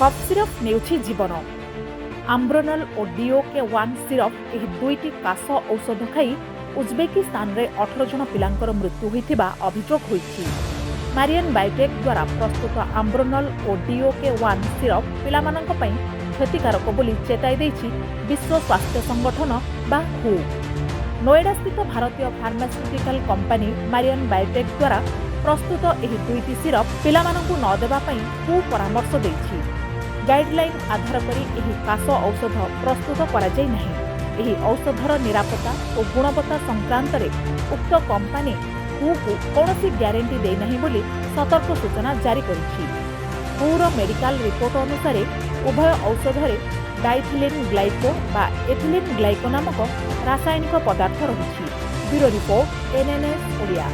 Cough syrup नेउछि जीवन। आम्ब्रोनल और DOK1 syrup एही दुईटी काश औषध खाई उज्बेकिस्तान रे 18 जन पिलांकर मृत्यु होइथिबा अभियोग होइछि। मारियन बायोटेक द्वारा प्रस्तुत आम्ब्रोनल और DOK1 सिरप पिलामानंक पई क्षतिकारक बोली चेताई देछि विश्व स्वास्थ्य संगठन बा WHO। नोएडा स्थित भारतीय फार्मास्यूटिकल कंपनी मारियन बायोटेक द्वारा प्रस्तुत एही दुईटी सिरप पिलामानंकु न देबा पई WHO परामर्श देछि। गाइडलाइन आधार करी एही काश औषध प्रस्तुत करा जाय नाही। एही औषधर निरापत्ता और गुणवत्ता संक्रांत रे उक्त कंपनी WHO को कौनसी ग्यारंटी दे नाही बोली सतर्क सूचना जारी करिछि। WHO मेडिकल रिपोर्ट अनुसार उभय औषधरे डाइथिलिन ग्लाइको बा एथिलिन ग्लाइको नामक रासायनिक पदार्थ रही। Bureau report NNS Odia.